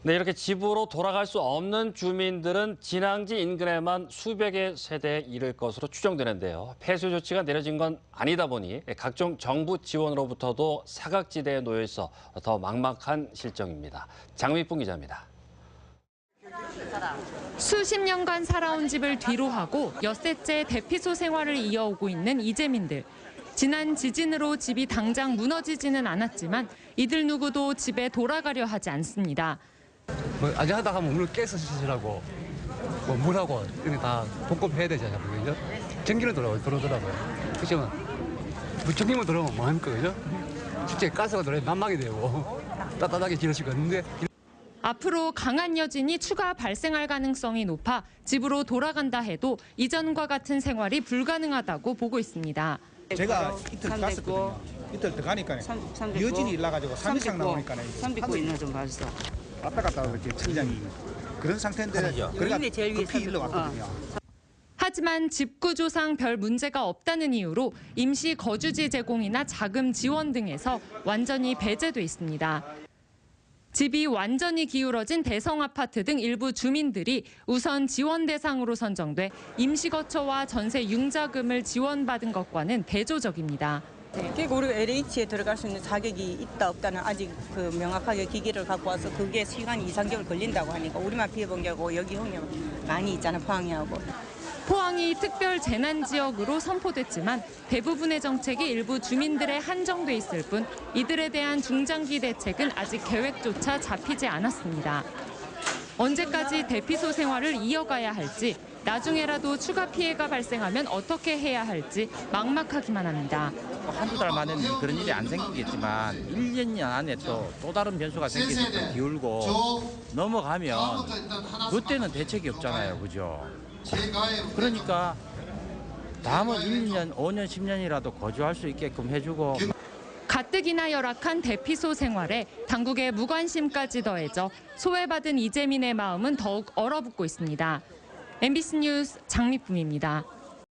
네, 이렇게 집으로 돌아갈 수 없는 주민들은 진앙지 인근에만 수백의 세대에 이를 것으로 추정되는데요. 폐쇄 조치가 내려진 건 아니다 보니 각종 정부 지원으로부터도 사각지대에 놓여 있어 더 막막한 실정입니다. 장미풍 기자입니다. 수십 년간 살아온 집을 뒤로하고 엿새째 대피소 생활을 이어오고 있는 이재민들. 지난 지진으로 집이 당장 무너지지는 않았지만 이들 누구도 집에 돌아가려 하지 않습니다. 아직 하다 하면 물을 깨서 씻으라고 물하고 이런 거 다 복급해야 되잖아요. 그죠? 전기는 들어오더라고요. 그렇지만 전기만 들어오면 뭐 합니까? 그죠? 실제 가스가 들어오면 난막이 되고 따뜻하게 지낼 수가 없는데. 앞으로 강한 여진이 추가 발생할 가능성이 높아 집으로 돌아간다 해도 이전과 같은 생활이 불가능하다고 보고 있습니다. 제가 이틀 갔었거든요. 이틀 더 가니까 여진이 일나가지고 3 이상 나오니까 309 있는 좀 봤어. 왔다 갔다 하고 천장이 그런 상태인데 그러니까 급히 일로 왔거든요. 하지만 집 구조상 별 문제가 없다는 이유로 임시 거주지 제공이나 자금 지원 등에서 완전히 배제돼 있습니다. 집이 완전히 기울어진 대성 아파트 등 일부 주민들이 우선 지원 대상으로 선정돼 임시거처와 전세 융자금을 지원받은 것과는 대조적입니다. 그리고 우리가 LH에 들어갈 수 있는 자격이 있다 없다는 아직 그 명확하게 기기를 갖고 와서 그게 시간이 2, 3개월 걸린다고 하니까 우리만 피해본 게 하고 여기 형이 많이 있잖아, 포항이하고. 포항이 특별 재난 지역으로 선포됐지만 대부분의 정책이 일부 주민들에 한정돼 있을 뿐 이들에 대한 중장기 대책은 아직 계획조차 잡히지 않았습니다. 언제까지 대피소 생활을 이어가야 할지, 나중에라도 추가 피해가 발생하면 어떻게 해야 할지 막막하기만 합니다. 한두 달 만에는 그런 일이 안 생기겠지만 1, 2년 안에 또 다른 변수가 생겨서 기울고 넘어가면 그때는 대책이 없잖아요. 그죠? 그러니까 다음은 1년, 5년, 10년이라도 거주할 수 있게끔 해주고. 가뜩이나 열악한 대피소 생활에 당국의 무관심까지 더해져 소외받은 이재민의 마음은 더욱 얼어붙고 있습니다. MBC 뉴스 장미쁨입니다.